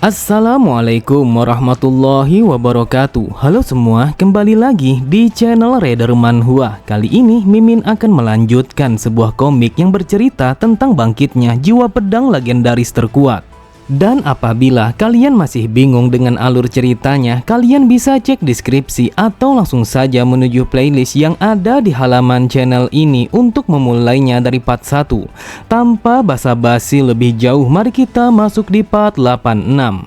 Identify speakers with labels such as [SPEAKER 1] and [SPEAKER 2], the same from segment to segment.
[SPEAKER 1] Assalamualaikum warahmatullahi wabarakatuh. Halo semua, kembali lagi di channel Raider Manhwa. Kali ini Mimin akan melanjutkan sebuah komik yang bercerita tentang bangkitnya jiwa pedang legendaris terkuat. Dan apabila kalian masih bingung dengan alur ceritanya, kalian bisa cek deskripsi atau langsung saja menuju playlist yang ada di halaman channel ini untuk memulainya dari part 1. Tanpa basa-basi lebih jauh, mari kita masuk di part 86.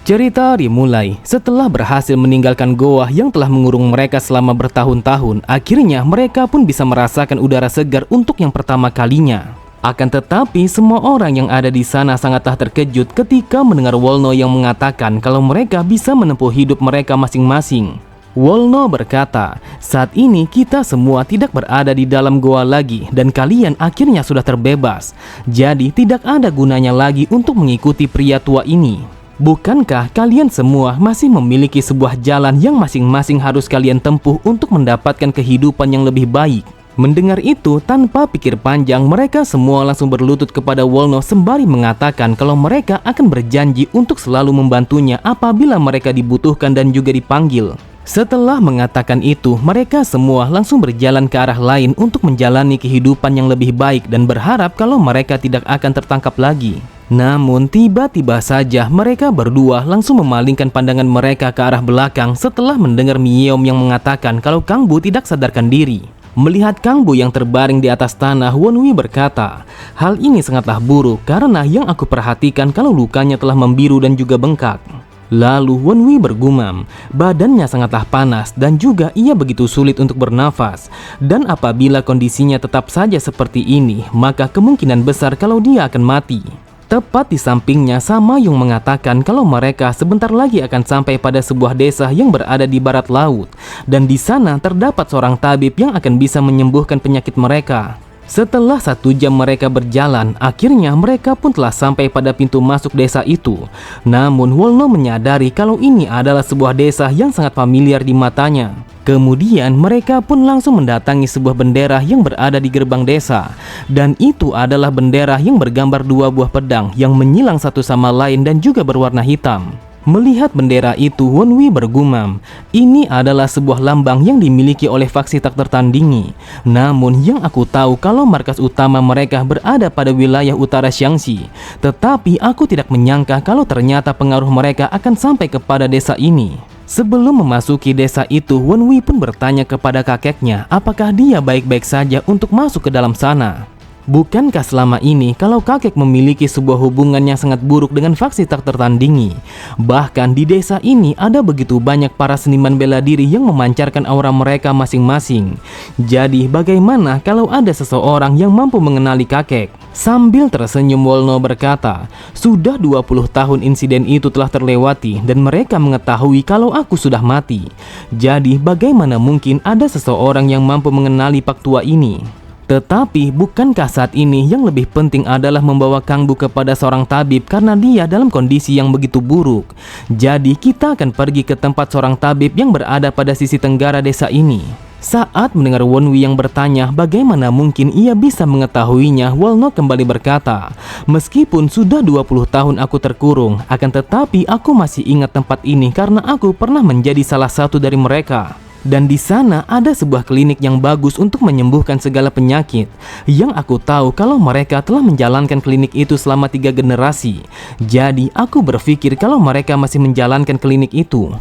[SPEAKER 1] Cerita dimulai setelah berhasil meninggalkan goa yang telah mengurung mereka selama bertahun-tahun. Akhirnya mereka pun bisa merasakan udara segar untuk yang pertama kalinya. Akan tetapi semua orang yang ada di sana sangatlah terkejut ketika mendengar Wolno yang mengatakan kalau mereka bisa menempuh hidup mereka masing-masing. Wolno berkata, "Saat ini kita semua tidak berada di dalam goa lagi dan kalian akhirnya sudah terbebas. Jadi tidak ada gunanya lagi untuk mengikuti pria tua ini. Bukankah kalian semua masih memiliki sebuah jalan yang masing-masing harus kalian tempuh untuk mendapatkan kehidupan yang lebih baik?" Mendengar itu, tanpa pikir panjang, mereka semua langsung berlutut kepada Wolno sembari mengatakan kalau mereka akan berjanji untuk selalu membantunya apabila mereka dibutuhkan dan juga dipanggil. Setelah mengatakan itu, mereka semua langsung berjalan ke arah lain untuk menjalani kehidupan yang lebih baik dan berharap kalau mereka tidak akan tertangkap lagi. Namun tiba-tiba saja mereka berdua langsung memalingkan pandangan mereka ke arah belakang setelah mendengar Myeom yang mengatakan kalau Kang Bu tidak sadarkan diri. Melihat Kang Bu yang terbaring di atas tanah, Wonwi berkata, "Hal ini sangatlah buruk karena yang aku perhatikan kalau lukanya telah membiru dan juga bengkak." Lalu Wonwi bergumam, badannya sangatlah panas dan juga ia begitu sulit untuk bernafas. Dan apabila kondisinya tetap saja seperti ini, maka kemungkinan besar kalau dia akan mati. Tepat di sampingnya, Sama Yung mengatakan kalau mereka sebentar lagi akan sampai pada sebuah desa yang berada di barat laut. Dan di sana terdapat seorang tabib yang akan bisa menyembuhkan penyakit mereka. Setelah 1 jam mereka berjalan, akhirnya mereka pun telah sampai pada pintu masuk desa itu. Namun Wolno menyadari kalau ini adalah sebuah desa yang sangat familiar di matanya. Kemudian mereka pun langsung mendatangi sebuah bendera yang berada di gerbang desa. Dan itu adalah bendera yang bergambar 2 buah pedang yang menyilang satu sama lain dan juga berwarna hitam. Melihat bendera itu, Wonwi bergumam, ini adalah sebuah lambang yang dimiliki oleh faksi tak tertandingi. Namun yang aku tahu kalau markas utama mereka berada pada wilayah utara Xiangxi. Tetapi aku tidak menyangka kalau ternyata pengaruh mereka akan sampai kepada desa ini. Sebelum memasuki desa itu, Wonwi pun bertanya kepada kakeknya apakah dia baik-baik saja untuk masuk ke dalam sana. Bukankah selama ini kalau kakek memiliki sebuah hubungan yang sangat buruk dengan faksi tak tertandingi? Bahkan di desa ini ada begitu banyak para seniman bela diri yang memancarkan aura mereka masing-masing. Jadi bagaimana kalau ada seseorang yang mampu mengenali kakek? Sambil tersenyum, Wolno berkata, "Sudah 20 tahun insiden itu telah terlewati dan mereka mengetahui kalau aku sudah mati. Jadi bagaimana mungkin ada seseorang yang mampu mengenali Pak Tua ini? Tetapi bukankah saat ini yang lebih penting adalah membawa Kang Bu kepada seorang tabib karena dia dalam kondisi yang begitu buruk. Jadi kita akan pergi ke tempat seorang tabib yang berada pada sisi tenggara desa ini." Saat mendengar Wonwi yang bertanya bagaimana mungkin ia bisa mengetahuinya, Wolno kembali berkata, "Meskipun sudah 20 tahun aku terkurung, akan tetapi aku masih ingat tempat ini karena aku pernah menjadi salah satu dari mereka. Dan di sana ada sebuah klinik yang bagus untuk menyembuhkan segala penyakit. Yang aku tahu kalau mereka telah menjalankan klinik itu selama 3 generasi. Jadi aku berpikir kalau mereka masih menjalankan klinik itu."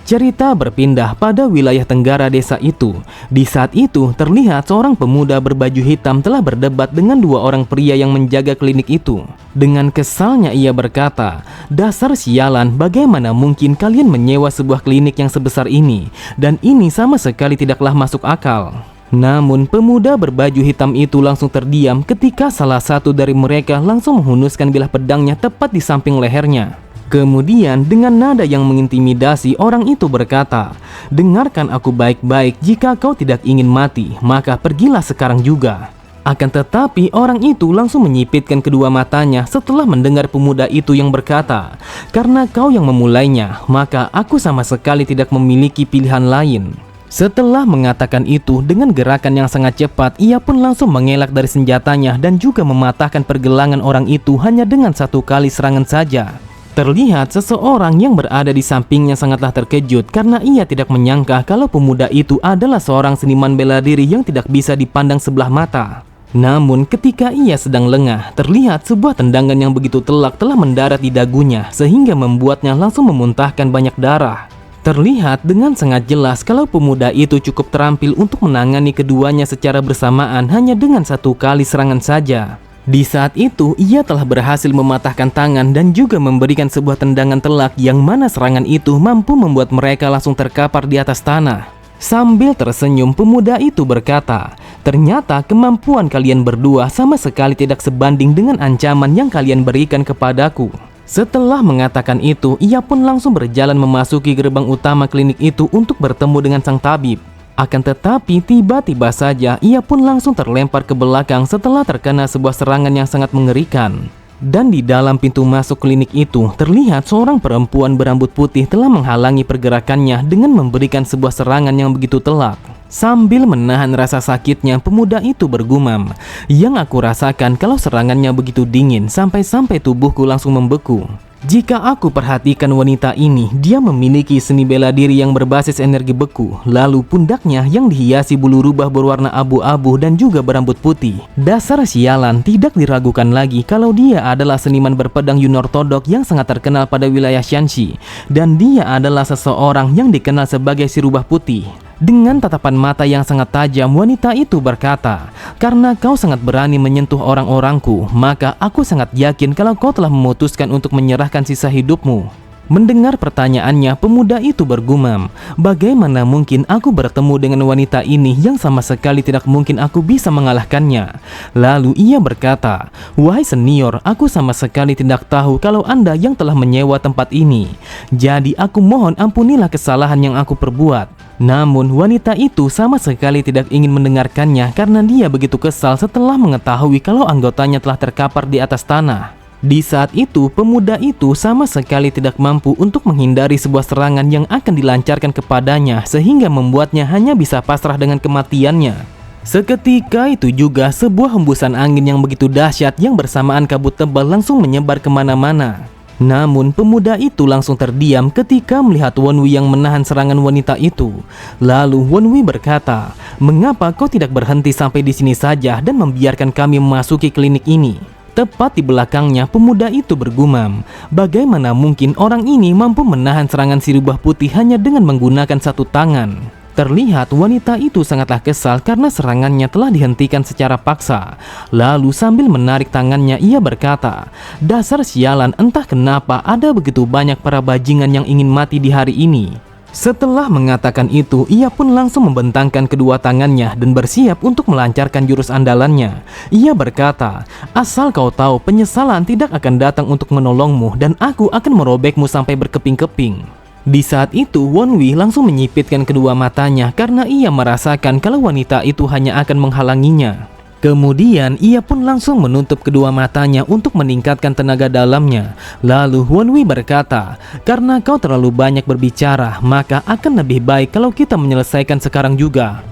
[SPEAKER 1] Cerita berpindah pada wilayah tenggara desa itu. Di saat itu terlihat seorang pemuda berbaju hitam telah berdebat dengan 2 orang pria yang menjaga klinik itu. Dengan kesalnya ia berkata, "Dasar sialan, bagaimana mungkin kalian menyewa sebuah klinik yang sebesar ini? Dan ini sama sekali tidaklah masuk akal." Namun pemuda berbaju hitam itu langsung terdiam ketika salah satu dari mereka langsung menghunuskan bilah pedangnya tepat di samping lehernya. Kemudian dengan nada yang mengintimidasi, orang itu berkata, "Dengarkan aku baik-baik, jika kau tidak ingin mati, maka pergilah sekarang juga." Akan tetapi orang itu langsung menyipitkan kedua matanya setelah mendengar pemuda itu yang berkata, "Karena kau yang memulainya, maka aku sama sekali tidak memiliki pilihan lain." Setelah mengatakan itu, dengan gerakan yang sangat cepat, ia pun langsung mengelak dari senjatanya dan juga mematahkan pergelangan orang itu hanya dengan satu kali serangan saja. Terlihat seseorang yang berada di sampingnya sangatlah terkejut karena ia tidak menyangka kalau pemuda itu adalah seorang seniman bela diri yang tidak bisa dipandang sebelah mata. Namun ketika ia sedang lengah, terlihat sebuah tendangan yang begitu telak telah mendarat di dagunya sehingga membuatnya langsung memuntahkan banyak darah. Terlihat dengan sangat jelas kalau pemuda itu cukup terampil untuk menangani keduanya secara bersamaan hanya dengan satu kali serangan saja. Di saat itu, ia telah berhasil mematahkan tangan dan juga memberikan sebuah tendangan telak yang mana serangan itu mampu membuat mereka langsung terkapar di atas tanah. Sambil tersenyum, pemuda itu berkata, "Ternyata kemampuan kalian berdua sama sekali tidak sebanding dengan ancaman yang kalian berikan kepadaku." Setelah mengatakan itu, ia pun langsung berjalan memasuki gerbang utama klinik itu untuk bertemu dengan sang tabib. Akan tetapi tiba-tiba saja ia pun langsung terlempar ke belakang setelah terkena sebuah serangan yang sangat mengerikan. Dan di dalam pintu masuk klinik itu terlihat seorang perempuan berambut putih telah menghalangi pergerakannya dengan memberikan sebuah serangan yang begitu telak. Sambil menahan rasa sakitnya, pemuda itu bergumam, "Yang aku rasakan kalau serangannya begitu dingin sampai-sampai tubuhku langsung membeku. Jika aku perhatikan wanita ini, dia memiliki seni bela diri yang berbasis energi beku, lalu pundaknya yang dihiasi bulu rubah berwarna abu-abu dan juga berambut putih. Dasar sialan, tidak diragukan lagi kalau dia adalah seniman berpedang Yun ortodok yang sangat terkenal pada wilayah Shanxi, dan dia adalah seseorang yang dikenal sebagai si rubah putih." Dengan tatapan mata yang sangat tajam, wanita itu berkata, "Karena kau sangat berani menyentuh orang-orangku, maka aku sangat yakin kalau kau telah memutuskan untuk menyerahkan sisa hidupmu." Mendengar pertanyaannya, pemuda itu bergumam, "Bagaimana mungkin aku bertemu dengan wanita ini yang sama sekali tidak mungkin aku bisa mengalahkannya?" Lalu ia berkata, "Wahai senior, aku sama sekali tidak tahu kalau Anda yang telah menyewa tempat ini. Jadi aku mohon ampunilah kesalahan yang aku perbuat." Namun wanita itu sama sekali tidak ingin mendengarkannya karena dia begitu kesal setelah mengetahui kalau anggotanya telah terkapar di atas tanah. Di saat itu, pemuda itu sama sekali tidak mampu untuk menghindari sebuah serangan yang akan dilancarkan kepadanya sehingga membuatnya hanya bisa pasrah dengan kematiannya. Seketika itu juga sebuah hembusan angin yang begitu dahsyat yang bersamaan kabut tebal langsung menyebar kemana-mana. Namun pemuda itu langsung terdiam ketika melihat Wonwi yang menahan serangan wanita itu. Lalu Wonwi berkata, "Mengapa kau tidak berhenti sampai di sini saja dan membiarkan kami memasuki klinik ini?" Tepat di belakangnya, pemuda itu bergumam, "Bagaimana mungkin orang ini mampu menahan serangan si rubah putih hanya dengan menggunakan satu tangan?" Terlihat wanita itu sangatlah kesal karena serangannya telah dihentikan secara paksa. Lalu sambil menarik tangannya, ia berkata, "Dasar sialan, entah kenapa ada begitu banyak para bajingan yang ingin mati di hari ini." Setelah mengatakan itu, ia pun langsung membentangkan kedua tangannya dan bersiap untuk melancarkan jurus andalannya. Ia berkata, "Asal kau tahu, penyesalan tidak akan datang untuk menolongmu dan aku akan merobekmu sampai berkeping-keping." Di saat itu, Wonwi langsung menyipitkan kedua matanya karena ia merasakan kalau wanita itu hanya akan menghalanginya. Kemudian ia pun langsung menutup kedua matanya untuk meningkatkan tenaga dalamnya. Lalu Wonwi berkata, "Karena kau terlalu banyak berbicara, maka akan lebih baik kalau kita menyelesaikan sekarang juga."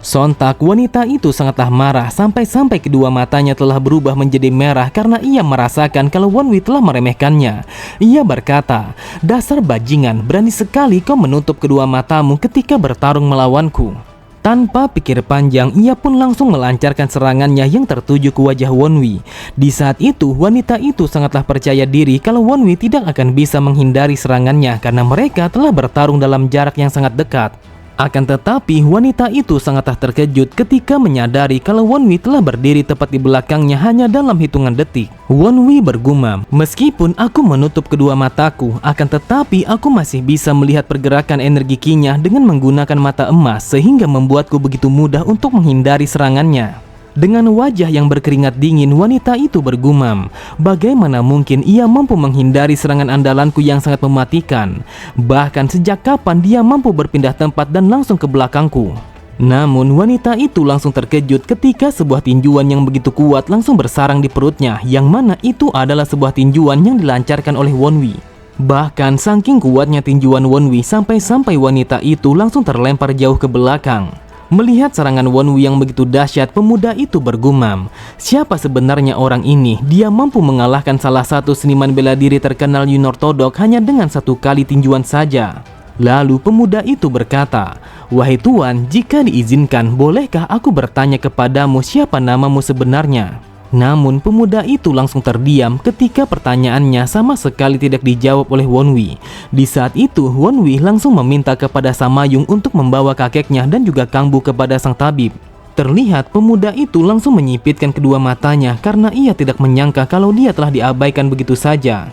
[SPEAKER 1] Sontak wanita itu sangatlah marah sampai-sampai kedua matanya telah berubah menjadi merah karena ia merasakan kalau Wonwi telah meremehkannya. Ia berkata, "Dasar bajingan, berani sekali kau menutup kedua matamu ketika bertarung melawanku." Tanpa pikir panjang, ia pun langsung melancarkan serangannya yang tertuju ke wajah Wonwi. Di saat itu, wanita itu sangatlah percaya diri kalau Wonwi tidak akan bisa menghindari serangannya karena mereka telah bertarung dalam jarak yang sangat dekat. Akan tetapi, wanita itu sangatlah terkejut ketika menyadari kalau Wonwi telah berdiri tepat di belakangnya hanya dalam hitungan detik. Wonwi bergumam, "Meskipun aku menutup kedua mataku, akan tetapi aku masih bisa melihat pergerakan energi Qi-nya dengan menggunakan mata emas sehingga membuatku begitu mudah untuk menghindari serangannya." Dengan wajah yang berkeringat dingin, wanita itu bergumam, "Bagaimana mungkin ia mampu menghindari serangan andalanku yang sangat mematikan? Bahkan sejak kapan dia mampu berpindah tempat dan langsung ke belakangku?" Namun wanita itu langsung terkejut ketika sebuah tinjuan yang begitu kuat langsung bersarang di perutnya, yang mana itu adalah sebuah tinjuan yang dilancarkan oleh Wonwi. Bahkan saking kuatnya tinjuan Wonwi sampai-sampai wanita itu langsung terlempar jauh ke belakang. Melihat serangan Wonwi yang begitu dahsyat, pemuda itu bergumam, siapa sebenarnya orang ini? Dia mampu mengalahkan salah satu seniman bela diri terkenal Yunortodok hanya dengan satu kali tinjuan saja. Lalu pemuda itu berkata, "Wahai Tuan, jika diizinkan, bolehkah aku bertanya kepadamu siapa namamu sebenarnya?" Namun pemuda itu langsung terdiam ketika pertanyaannya sama sekali tidak dijawab oleh Wonwi. Di saat itu Wonwi langsung meminta kepada Samayung untuk membawa kakeknya dan juga Kangbu kepada sang tabib. Terlihat pemuda itu langsung menyipitkan kedua matanya karena ia tidak menyangka kalau dia telah diabaikan begitu saja.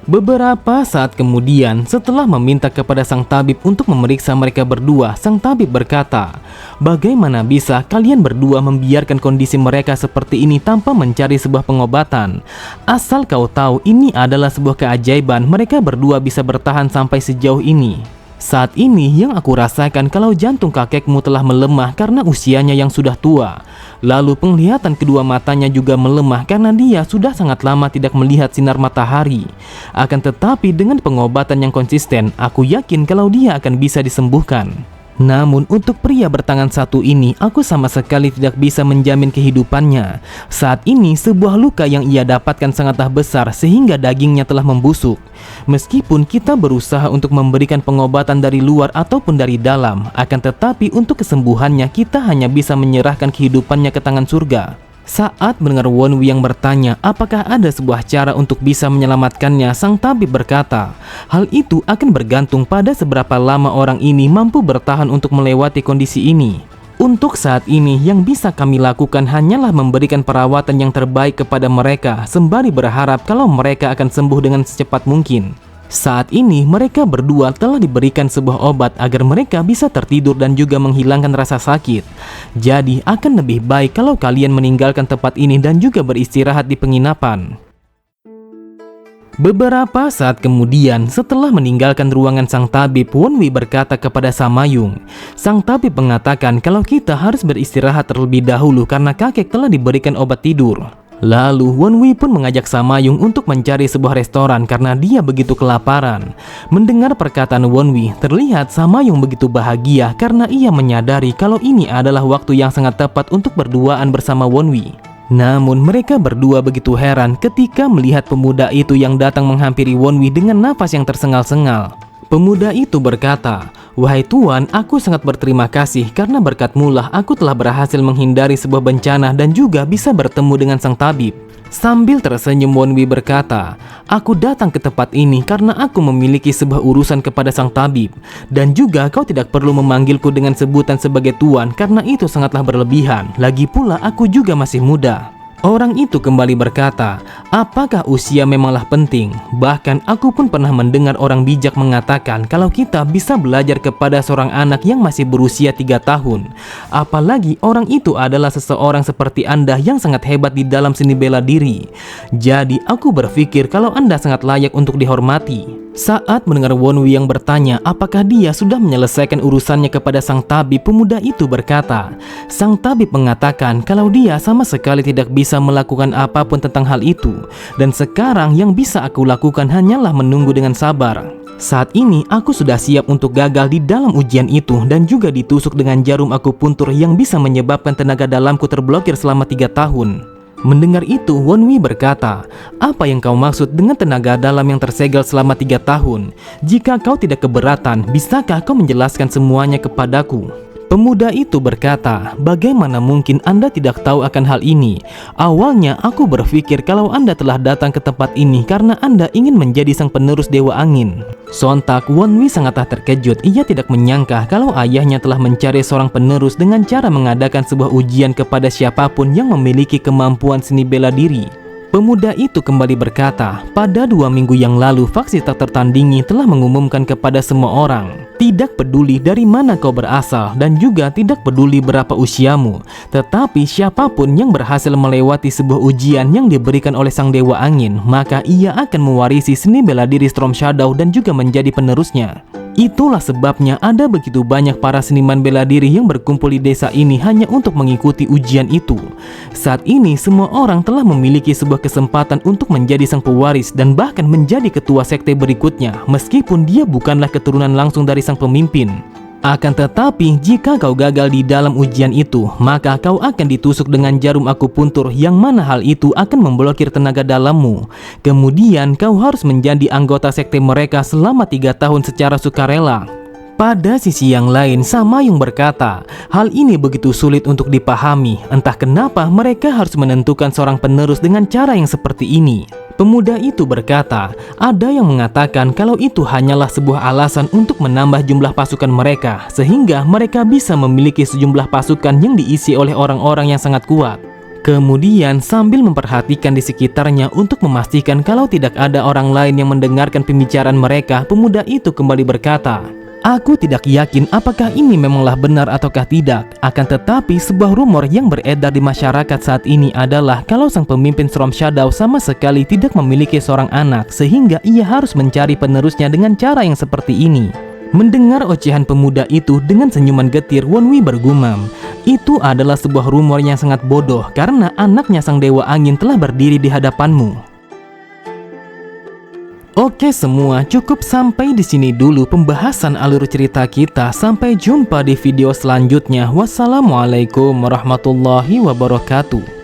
[SPEAKER 1] Beberapa saat kemudian, setelah meminta kepada sang tabib untuk memeriksa mereka berdua, sang tabib berkata, "Bagaimana bisa kalian berdua membiarkan kondisi mereka seperti ini tanpa mencari sebuah pengobatan? Asal kau tahu, ini adalah sebuah keajaiban mereka berdua bisa bertahan sampai sejauh ini. Saat ini yang aku rasakan kalau jantung kakekmu telah melemah karena usianya yang sudah tua. Lalu penglihatan kedua matanya juga melemah karena dia sudah sangat lama tidak melihat sinar matahari. Akan tetapi dengan pengobatan yang konsisten, aku yakin kalau dia akan bisa disembuhkan. Namun untuk pria bertangan satu ini, aku sama sekali tidak bisa menjamin kehidupannya. Saat ini sebuah luka yang ia dapatkan sangatlah besar sehingga dagingnya telah membusuk. Meskipun kita berusaha untuk memberikan pengobatan dari luar ataupun dari dalam, akan tetapi untuk kesembuhannya kita hanya bisa menyerahkan kehidupannya ke tangan surga." Saat mendengar Wonwi yang bertanya apakah ada sebuah cara untuk bisa menyelamatkannya, sang tabib berkata, "Hal itu akan bergantung pada seberapa lama orang ini mampu bertahan untuk melewati kondisi ini. Untuk saat ini yang bisa kami lakukan hanyalah memberikan perawatan yang terbaik kepada mereka sembari berharap kalau mereka akan sembuh dengan secepat mungkin." Saat ini mereka berdua telah diberikan sebuah obat agar mereka bisa tertidur dan juga menghilangkan rasa sakit. Jadi akan lebih baik kalau kalian meninggalkan tempat ini dan juga beristirahat di penginapan. Beberapa saat kemudian, setelah meninggalkan ruangan sang tabib, Wonwi berkata kepada Samayung. Sang tabib mengatakan kalau kita harus beristirahat terlebih dahulu karena kakek telah diberikan obat tidur. Lalu Wonwi pun mengajak Samayung untuk mencari sebuah restoran karena dia begitu kelaparan. Mendengar perkataan Wonwi, terlihat Samayung begitu bahagia karena ia menyadari kalau ini adalah waktu yang sangat tepat untuk berduaan bersama Wonwi. Namun mereka berdua begitu heran ketika melihat pemuda itu yang datang menghampiri Wonwi dengan nafas yang tersengal-sengal. Pemuda itu berkata, "Wahai Tuan, aku sangat berterima kasih karena berkatmu lah aku telah berhasil menghindari sebuah bencana dan juga bisa bertemu dengan sang tabib." Sambil tersenyum Wonwi berkata, "Aku datang ke tempat ini karena aku memiliki sebuah urusan kepada sang tabib. Dan juga kau tidak perlu memanggilku dengan sebutan sebagai Tuan karena itu sangatlah berlebihan. Lagi pula aku juga masih muda." Orang itu kembali berkata, "Apakah usia memanglah penting? Bahkan aku pun pernah mendengar orang bijak mengatakan kalau kita bisa belajar kepada seorang anak yang masih berusia 3 tahun. Apalagi orang itu adalah seseorang seperti Anda yang sangat hebat di dalam seni bela diri. Jadi aku berpikir kalau Anda sangat layak untuk dihormati." Saat mendengar Wonwi yang bertanya apakah dia sudah menyelesaikan urusannya kepada sang tabib, pemuda itu berkata, sang tabib mengatakan kalau dia sama sekali tidak bisa melakukan apapun tentang hal itu, dan sekarang yang bisa aku lakukan hanyalah menunggu dengan sabar. Saat ini aku sudah siap untuk gagal di dalam ujian itu dan juga ditusuk dengan jarum akupuntur yang bisa menyebabkan tenaga dalamku terblokir selama 3 tahun. Mendengar itu, Wonwi berkata, "Apa yang kau maksud dengan tenaga dalam yang tersegel selama 3 tahun? Jika kau tidak keberatan, bisakah kau menjelaskan semuanya kepadaku?" Pemuda itu berkata, "Bagaimana mungkin Anda tidak tahu akan hal ini? Awalnya aku berpikir kalau Anda telah datang ke tempat ini karena Anda ingin menjadi sang penerus Dewa Angin." Sontak Wonwi sangatlah terkejut. Ia tidak menyangka kalau ayahnya telah mencari seorang penerus dengan cara mengadakan sebuah ujian kepada siapapun yang memiliki kemampuan seni bela diri. Pemuda itu kembali berkata, "Pada 2 minggu yang lalu, faksi tak tertandingi telah mengumumkan kepada semua orang. Tidak peduli dari mana kau berasal dan juga tidak peduli berapa usiamu. Tetapi siapapun yang berhasil melewati sebuah ujian yang diberikan oleh sang Dewa Angin, maka ia akan mewarisi seni bela diri Storm Shadow dan juga menjadi penerusnya." Itulah sebabnya ada begitu banyak para seniman bela diri yang berkumpul di desa ini hanya untuk mengikuti ujian itu. Saat ini semua orang telah memiliki sebuah kesempatan untuk menjadi sang pewaris dan bahkan menjadi ketua sekte berikutnya, meskipun dia bukanlah keturunan langsung dari sang pemimpin. Akan tetapi, jika kau gagal di dalam ujian itu, maka kau akan ditusuk dengan jarum akupuntur yang mana hal itu akan memblokir tenaga dalammu. Kemudian, kau harus menjadi anggota sekte mereka selama 3 tahun secara sukarela. Pada sisi yang lain, Samayung berkata, hal ini begitu sulit untuk dipahami. Entah kenapa mereka harus menentukan seorang penerus dengan cara yang seperti ini. Pemuda itu berkata, ada yang mengatakan kalau itu hanyalah sebuah alasan untuk menambah jumlah pasukan mereka, sehingga mereka bisa memiliki sejumlah pasukan yang diisi oleh orang-orang yang sangat kuat. Kemudian sambil memperhatikan di sekitarnya untuk memastikan kalau tidak ada orang lain yang mendengarkan pembicaraan mereka, pemuda itu kembali berkata, aku tidak yakin apakah ini memanglah benar ataukah tidak. Akan tetapi sebuah rumor yang beredar di masyarakat saat ini adalah kalau sang pemimpin Storm Shadow sama sekali tidak memiliki seorang anak, sehingga ia harus mencari penerusnya dengan cara yang seperti ini. Mendengar ocehan pemuda itu dengan senyuman getir, Wonwi bergumam, itu adalah sebuah rumor yang sangat bodoh karena anaknya sang dewa angin telah berdiri di hadapanmu. Oke semua, cukup sampai di sini dulu pembahasan alur cerita kita. Sampai jumpa di video selanjutnya. Wassalamualaikum warahmatullahi wabarakatuh.